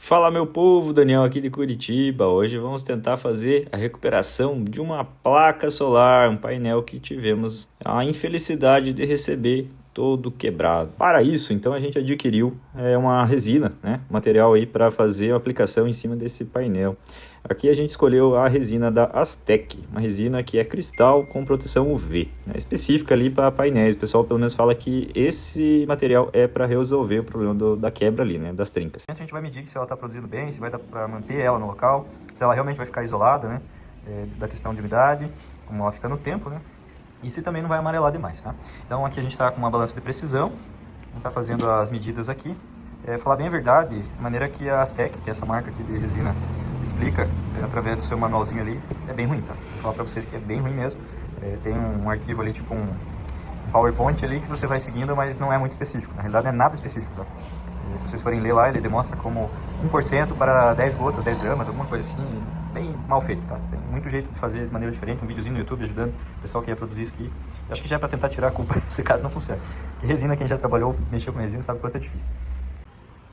Fala meu povo, Daniel aqui de Curitiba. Hoje vamos tentar fazer a recuperação de uma placa solar, um painel que tivemos a infelicidade de receber todo quebrado. Para isso, então a gente adquiriu uma resina, né? Material aí para fazer a aplicação em cima desse painel. Aqui a gente escolheu a resina da Aztec, uma resina que é cristal com proteção UV, né? Específica ali para painéis. O pessoal pelo menos fala que esse material é para resolver o problema da quebra ali, né? Das trincas. A gente vai medir se ela está produzindo bem, se vai dar para manter ela no local, se ela realmente vai ficar isolada, né? Da questão de umidade, como ela fica no tempo, né? E se também não vai amarelar demais, tá? Então aqui a gente está com uma balança de precisão, vamos estar fazendo as medidas aqui. Falar bem a verdade, a maneira que a Aztec, que é essa marca aqui de resina, explica através do seu manualzinho ali, é bem ruim, tá? Vou falar pra vocês que é bem ruim mesmo. Tem um arquivo ali, tipo um PowerPoint ali que você vai seguindo, mas não é muito específico. Na realidade não é nada específico, tá? Se vocês forem ler lá, ele demonstra como 1% para 10 gotas, 10 gramas, alguma coisa assim, bem mal feito, tá? Tem muito jeito de fazer de maneira diferente, um videozinho no YouTube ajudando o pessoal que ia produzir isso aqui. Eu acho que já é para tentar tirar a culpa se caso não funcione. Porque resina, quem já trabalhou, mexeu com resina, sabe quanto é difícil.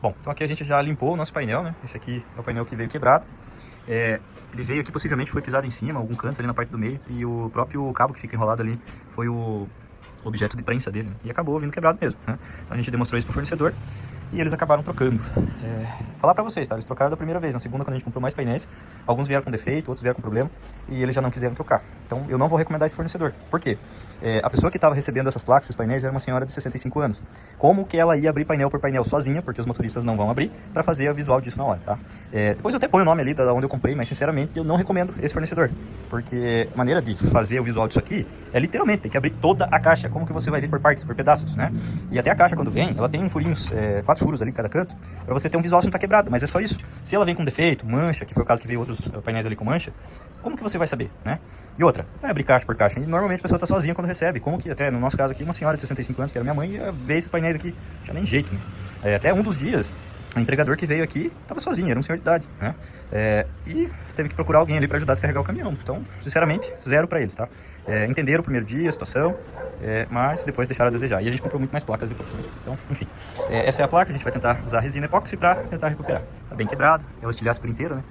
Bom, então aqui a gente já limpou o nosso painel, né? Esse aqui é o painel que veio quebrado. Ele veio aqui, possivelmente foi pisado em cima, algum canto ali na parte do meio, e o próprio cabo que fica enrolado ali foi o objeto de prensa dele, né? E acabou vindo quebrado mesmo, né? Então a gente demonstrou isso pro fornecedor e eles acabaram trocando. Falar pra vocês, tá? Eles trocaram da primeira vez. Na segunda, quando a gente comprou mais painéis, alguns vieram com defeito, outros vieram com problema, e eles já não quiseram trocar. Então eu não vou recomendar esse fornecedor. Por quê? A pessoa que estava recebendo essas placas, esses painéis, era uma senhora de 65 anos. Como que ela ia abrir painel por painel sozinha, porque os motoristas não vão abrir, para fazer a visual disso na hora, tá? Depois eu até ponho o nome ali da onde eu comprei, mas sinceramente eu não recomendo esse fornecedor. Porque a maneira de fazer o visual disso aqui é literalmente, tem que abrir toda a caixa. Como que você vai ver por partes, por pedaços, né? E até a caixa, quando vem, ela tem furinhos, 4 furos ali em cada canto, para você ter um visual se não tá quebrado, mas é só isso. Se ela vem com defeito, mancha, que foi o caso que veio outros painéis ali com mancha, como que você vai saber, né? E outra, vai abrir caixa por caixa. E normalmente a pessoa tá sozinha quando recebe. Como que até no nosso caso aqui, uma senhora de 65 anos, que era minha mãe, ia ver esses painéis aqui, não tinha nem jeito, né? Até um dos dias, o entregador que veio aqui tava sozinho, era um senhor de idade, né? E teve que procurar alguém ali para ajudar a descarregar o caminhão. Então, sinceramente, zero para eles, tá? Entenderam o primeiro dia, a situação, mas depois deixaram a desejar. E a gente comprou muito mais placas depois, né? Então, enfim. Essa é a placa, a gente vai tentar usar resina epóxi para tentar recuperar. Tá bem quebrado, ela estilhaça por inteiro, né?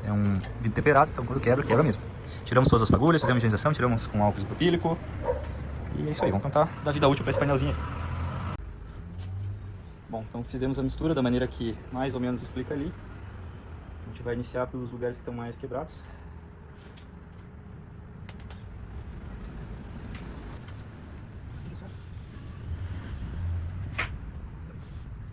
É um vidro temperado, então quando quebra, quebra mesmo. Tiramos todas as fagulhas, fizemos higienização, tiramos com álcool isopropílico. E é isso aí, vamos tentar dar vida útil para esse painelzinho aí. Bom, então fizemos a mistura da maneira que mais ou menos explica ali. A gente vai iniciar pelos lugares que estão mais quebrados.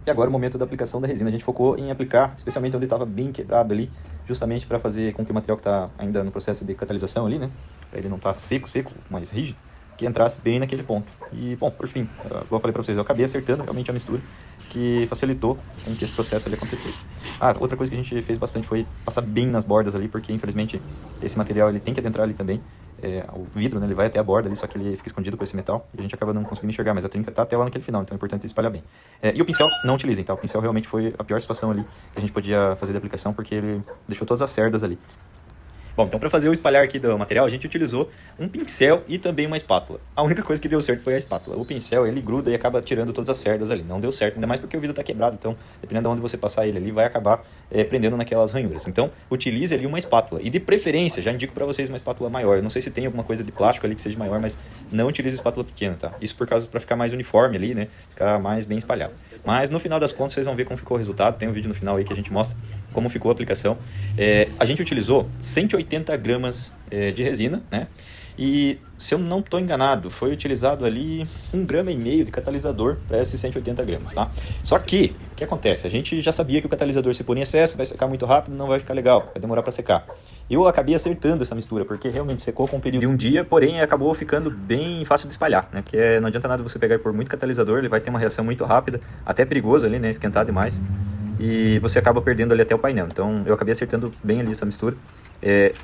E agora o momento da aplicação da resina. A gente focou em aplicar, especialmente onde estava bem quebrado ali, justamente para fazer com que o material que está ainda no processo de catalisação ali, né, para ele não estar seco, mais rígido, que entrasse bem naquele ponto. E, bom, por fim, como eu falei para vocês, eu acabei acertando realmente a mistura, que facilitou com que esse processo ali acontecesse. Outra coisa que a gente fez bastante foi passar bem nas bordas ali, porque infelizmente esse material ele tem que adentrar ali também. O vidro, né, ele vai até a borda ali, só que ele fica escondido por esse metal e a gente acaba não conseguindo enxergar, mas a trinca tá até lá naquele final, então é importante espalhar bem. E o pincel, não utilizem, tá? O pincel realmente foi a pior situação ali que a gente podia fazer de aplicação, porque ele deixou todas as cerdas ali. Bom, então para fazer o espalhar aqui do material, a gente utilizou um pincel e também uma espátula. A única coisa que deu certo foi a espátula. O pincel, ele gruda e acaba tirando todas as cerdas ali. Não deu certo, ainda mais porque o vidro está quebrado, então dependendo de onde você passar ele ali, vai acabar prendendo naquelas ranhuras. Então, utilize ali uma espátula. E de preferência, já indico para vocês uma espátula maior. Eu não sei se tem alguma coisa de plástico ali que seja maior, mas não utilize espátula pequena, tá? Isso para ficar mais uniforme ali, né? Ficar mais bem espalhado. Mas no final das contas, vocês vão ver como ficou o resultado. Tem um vídeo no final aí que a gente mostra como ficou a aplicação. A gente utilizou 180 gramas de resina, né? E, se eu não estou enganado, foi utilizado ali 1,5 grama de catalisador para esses 180 gramas, tá? Só que, o que acontece? A gente já sabia que o catalisador, se pôr em excesso, vai secar muito rápido, não vai ficar legal, vai demorar para secar. Eu acabei acertando essa mistura, porque realmente secou com um período de um dia, porém acabou ficando bem fácil de espalhar, né? Porque não adianta nada você pegar e pôr muito catalisador, ele vai ter uma reação muito rápida, até perigoso ali, né? Esquentar demais. E você acaba perdendo ali até o painel. Então eu acabei acertando bem ali essa mistura.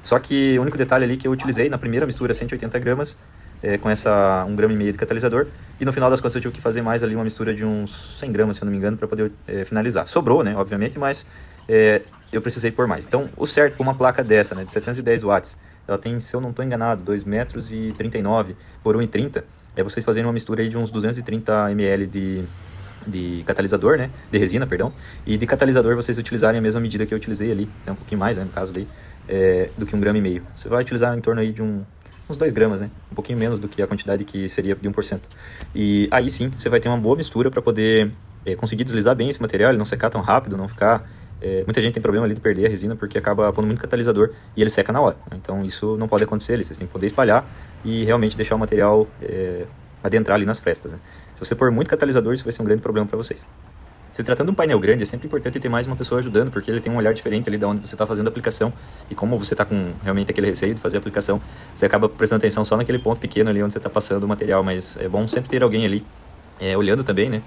Só que o único detalhe ali que eu utilizei na primeira mistura 180 gramas, com essa 1,5 grama de catalisador, e no final das contas eu tive que fazer mais ali uma mistura de uns 100 gramas, se eu não me engano, para poder finalizar. Sobrou, né, obviamente, mas eu precisei pôr mais. Então o certo com uma placa dessa, né, de 710 watts, ela tem, se eu não estou enganado, 2,39 m por 1,30 m, vocês fazerem uma mistura aí de uns 230 ml de de catalisador, né, de resina, perdão, e de catalisador vocês utilizarem a mesma medida que eu utilizei ali, né, um pouquinho mais, né, no caso daí, do que 1,5 grama. Você vai utilizar em torno aí de uns 2 gramas, né, um pouquinho menos do que a quantidade que seria de 1%. E aí sim, você vai ter uma boa mistura para poder conseguir deslizar bem esse material, ele não secar tão rápido, não ficar... muita gente tem problema ali de perder a resina porque acaba pondo muito catalisador e ele seca na hora. Então isso não pode acontecer ali, vocês têm que poder espalhar e realmente deixar o material adentrar ali nas frestas, né? Se você pôr muito catalisador, isso vai ser um grande problema para vocês. Se tratando de um painel grande, é sempre importante ter mais uma pessoa ajudando, porque ele tem um olhar diferente ali de onde você está fazendo a aplicação. E como você está com realmente aquele receio de fazer a aplicação, você acaba prestando atenção só naquele ponto pequeno ali onde você está passando o material. Mas é bom sempre ter alguém ali olhando também, né?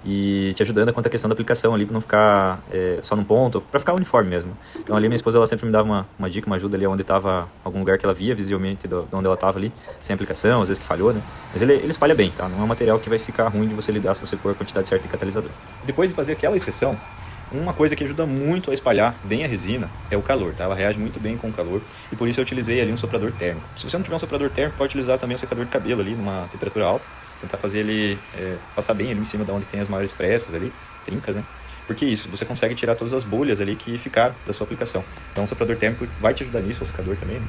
E te ajudando quanto à questão da aplicação ali, para não ficar só num ponto, para ficar uniforme mesmo. Então ali minha esposa, ela sempre me dava uma dica, uma ajuda ali onde estava, algum lugar que ela via visivelmente de onde ela estava ali, sem aplicação, às vezes que falhou, né? Mas ele espalha bem, tá? Não é um material que vai ficar ruim de você lidar se você pôr a quantidade certa de catalisador. Depois de fazer aquela inspeção, uma coisa que ajuda muito a espalhar bem a resina é o calor, tá? Ela reage muito bem com o calor e por isso eu utilizei ali um soprador térmico. Se você não tiver um soprador térmico, pode utilizar também um secador de cabelo ali numa temperatura alta. Tentar fazer ele passar bem ali em cima de onde tem as maiores frestas ali, trincas, né? Porque isso, você consegue tirar todas as bolhas ali que ficaram da sua aplicação. Então o soprador térmico vai te ajudar nisso, o secador também, né?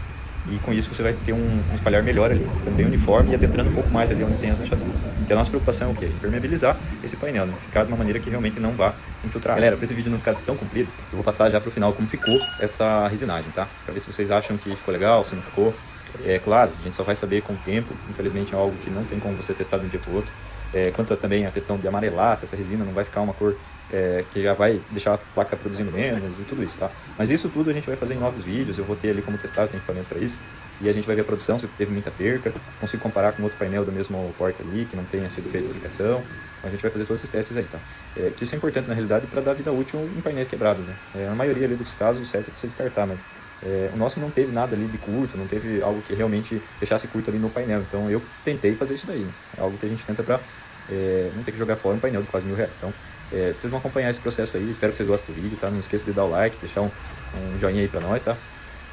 E com isso você vai ter um espalhar melhor ali, ficando bem uniforme e adentrando um pouco mais ali onde tem as rachaduras. Então a nossa preocupação é o quê? Impermeabilizar esse painel, né? Ficar de uma maneira que realmente não vá infiltrar. Galera, para esse vídeo não ficar tão comprido, eu vou passar já para o final como ficou essa resinagem, tá? Para ver se vocês acham que ficou legal, se não ficou. É claro, a gente só vai saber com o tempo, infelizmente é algo que não tem como você testar de um dia para o outro. Quanto também a questão de amarelar, se essa resina não vai ficar uma cor que já vai deixar a placa produzindo menos e tudo isso, tá? Mas isso tudo a gente vai fazer em novos vídeos, eu vou ter ali como testar, eu tenho equipamento para isso. E a gente vai ver a produção, se teve muita perca, consigo comparar com outro painel do mesmo porte ali, que não tenha sido feita a aplicação. A gente vai fazer todos esses testes aí, tá? Que isso é importante na realidade para dar vida útil em painéis quebrados, né? Na maioria ali dos casos, o certo é você descartar, mas o nosso não teve nada ali de curto, não teve algo que realmente deixasse curto ali no painel. Então eu tentei fazer isso daí, né? É algo que a gente tenta para não ter que jogar fora um painel de quase R$1.000. Então vocês vão acompanhar esse processo aí, espero que vocês gostem do vídeo, tá? Não esqueça de dar o like, deixar um joinha aí pra nós, tá?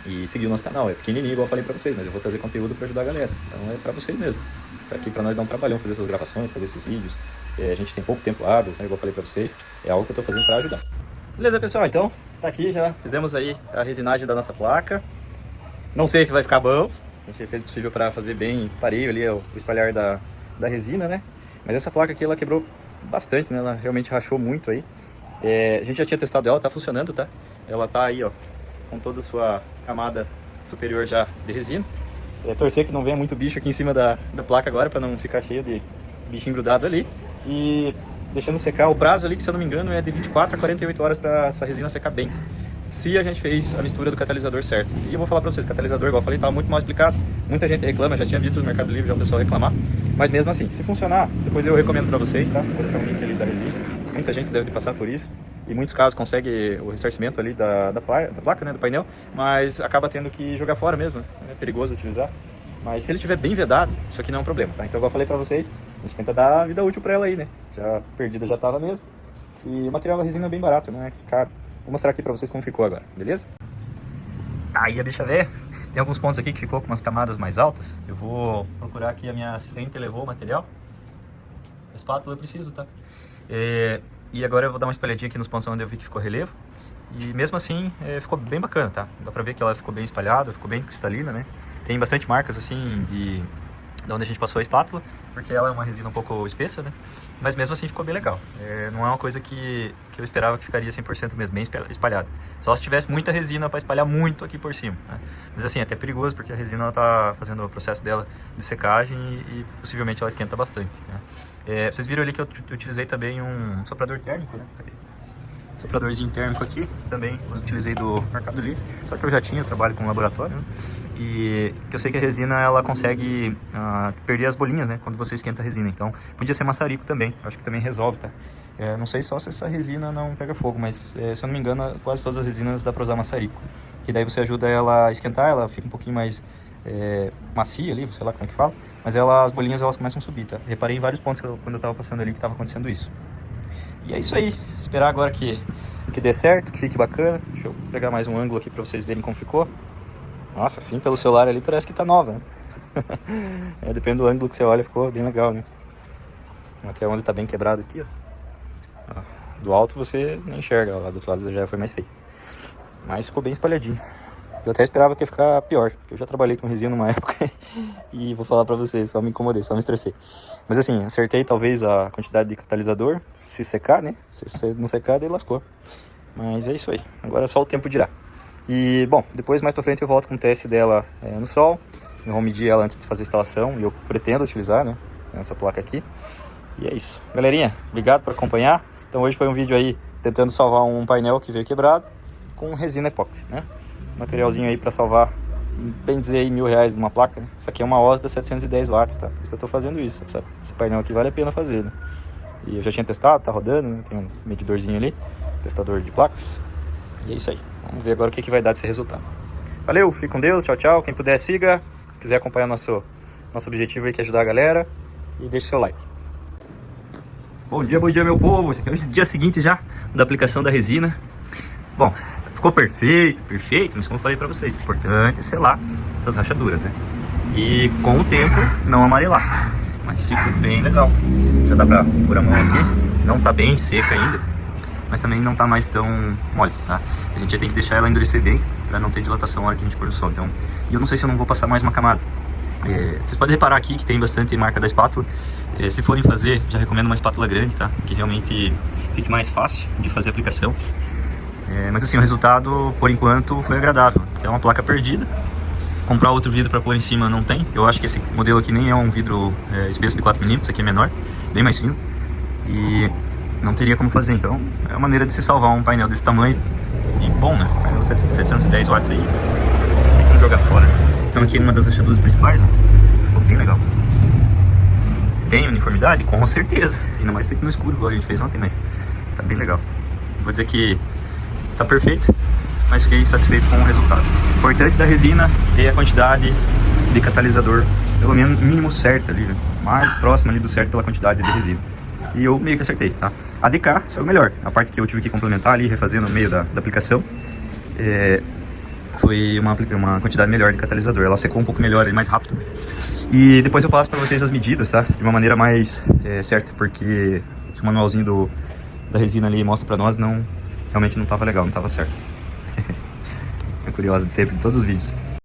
E seguir o nosso canal, é pequenininho igual eu falei pra vocês, mas eu vou trazer conteúdo pra ajudar a galera. Então é pra vocês mesmo, aqui pra nós dar um trabalhão, fazer essas gravações, fazer esses vídeos. A gente tem pouco tempo hábil, né? Igual eu falei pra vocês, é algo que eu tô fazendo pra ajudar. Beleza, pessoal? Então, tá aqui, já fizemos aí a resinagem da nossa placa. Não sei se vai ficar bom, a gente fez o possível pra fazer bem pareio ali o espalhar da resina, né? Mas essa placa aqui, ela quebrou bastante, né? Ela realmente rachou muito aí. A gente já tinha testado ela, tá funcionando, tá? Ela tá aí, ó, com toda a sua camada superior já de resina. Torcer que não venha muito bicho aqui em cima da placa agora, para não ficar cheio de bichinho grudado ali. E deixando secar, o prazo ali, que se eu não me engano, é de 24 a 48 horas para essa resina secar bem. Se a gente fez a mistura do catalisador certo. E eu vou falar para vocês, catalisador, igual eu falei, tá muito mal explicado. Muita gente reclama, já tinha visto no Mercado Livre já o pessoal reclamar. Mas mesmo assim, se funcionar, depois eu recomendo para vocês, tá? Vou deixar o link ali da resina. Muita gente deve passar por isso. Em muitos casos consegue o ressarcimento ali da placa, né, do painel, mas acaba tendo que jogar fora mesmo, né? É perigoso utilizar. Mas se ele estiver bem vedado, isso aqui não é um problema, tá? Então, igual eu falei pra vocês, a gente tenta dar vida útil pra ela aí, né? Já perdida já tava mesmo. E o material da resina é bem barato, não é caro. Vou mostrar aqui pra vocês como ficou agora, beleza? Tá aí, deixa eu ver. Tem alguns pontos aqui que ficou com umas camadas mais altas. Eu vou procurar aqui, a minha assistente levou o material. A espátula eu preciso, tá? E agora eu vou dar uma espalhadinha aqui nos pontos onde eu vi que ficou relevo. E mesmo assim, ficou bem bacana, tá? Dá pra ver que ela ficou bem espalhada, ficou bem cristalina, né? Tem bastante marcas, assim, de onde a gente passou a espátula, porque ela é uma resina um pouco espessa, né? Mas mesmo assim ficou bem legal. Não é uma coisa que eu esperava que ficaria 100% mesmo, bem espalhada. Só se tivesse muita resina para espalhar muito aqui por cima, né? Mas assim, é até perigoso, porque a resina ela tá fazendo o processo dela de secagem e possivelmente ela esquenta bastante, né? Vocês viram ali que eu utilizei também um soprador térmico, né? Sopradorzinho térmico aqui, também utilizei do Mercado Livre, só que eu já tinha, eu trabalho com laboratório, né? E que eu sei que a resina ela consegue perder as bolinhas, né, quando você esquenta a resina, então podia ser maçarico também, acho que também resolve, tá? Não sei só se essa resina não pega fogo, mas se eu não me engano, quase todas as resinas dá pra usar maçarico, que daí você ajuda ela a esquentar, ela fica um pouquinho mais macia ali, sei lá como é que fala, mas as bolinhas elas começam a subir, tá? Reparei em vários pontos quando eu tava passando ali que tava acontecendo isso. E é isso aí, esperar agora que dê certo, que fique bacana. Deixa eu pegar mais um ângulo aqui pra vocês verem como ficou. Nossa, assim pelo celular ali parece que tá nova, né? Depende do ângulo que você olha, ficou bem legal, né? Até onde tá bem quebrado aqui, ó. Do alto você não enxerga, lá do outro lado já foi mais feio. Mas ficou bem espalhadinho. Eu até esperava que ia ficar pior, porque eu já trabalhei com resina numa época e vou falar pra vocês, só me incomodei, só me estressei. Mas assim, acertei talvez a quantidade de catalisador, se secar, né? Se não secar, daí lascou. Mas é isso aí, agora só o tempo dirá. E, bom, depois mais pra frente eu volto com o teste dela no sol. Eu vou medir ela antes de fazer a instalação e eu pretendo utilizar, né, essa placa aqui. E é isso. Galerinha, obrigado por acompanhar. Então hoje foi um vídeo aí tentando salvar um painel que veio quebrado com resina epóxi, né? Materialzinho aí pra salvar, bem dizer aí, R$1.000 numa placa, né? Isso aqui é uma OSDA 710 watts, tá? Por isso que eu tô fazendo isso, sabe? Esse painel aqui vale a pena fazer, né? E eu já tinha testado, tá rodando, né? Tem um medidorzinho ali, testador de placas. E é isso aí. Vamos ver agora o que vai dar desse resultado. Valeu, fique com Deus, tchau, tchau. Quem puder, siga. Se quiser acompanhar nosso objetivo aí, que é ajudar a galera. E deixe seu like. Bom dia, meu povo. Esse aqui é o dia seguinte já da aplicação da resina. Bom, ficou perfeito, mas como eu falei pra vocês, importante é selar essas rachaduras, né? E com o tempo não amarelar. Mas ficou bem legal. Já dá pra pôr a mão aqui. Não tá bem seca ainda, mas também não tá mais tão mole, tá? A gente já tem que deixar ela endurecer bem pra não ter dilatação na hora que a gente pôr no sol. Então, e eu não sei se eu não vou passar mais uma camada. Vocês podem reparar aqui que tem bastante marca da espátula. Se forem fazer, já recomendo uma espátula grande, tá? Que realmente fique mais fácil de fazer a aplicação. Mas assim, o resultado, por enquanto, foi agradável. É uma placa perdida. Comprar outro vidro para pôr em cima não tem. Eu acho que esse modelo aqui nem é um vidro espesso de 4mm, esse aqui é menor, bem mais fino. E não teria como fazer, então é uma maneira de se salvar um painel desse tamanho. E bom, né? Painel 710 watts aí, tem que não jogar fora. Então aqui numa das rachaduras principais, ó, ficou bem legal. Tem uniformidade? Com certeza. Ainda mais feito no escuro, igual a gente fez ontem, mas tá bem legal. Vou dizer que tá perfeito, mas fiquei satisfeito com o resultado. O importante da resina é a quantidade de catalisador, pelo menos mínimo certo ali, né? Mais próximo ali do certo pela quantidade de resina. E eu meio que acertei, tá? A DK saiu melhor. A parte que eu tive que complementar ali, refazer no meio da aplicação, foi uma quantidade melhor de catalisador. Ela secou um pouco melhor, mais rápido. E depois eu passo pra vocês as medidas, tá? De uma maneira mais certa, porque o manualzinho da resina ali mostra pra nós, realmente não tava legal, não tava certo. É curioso de sempre, em todos os vídeos.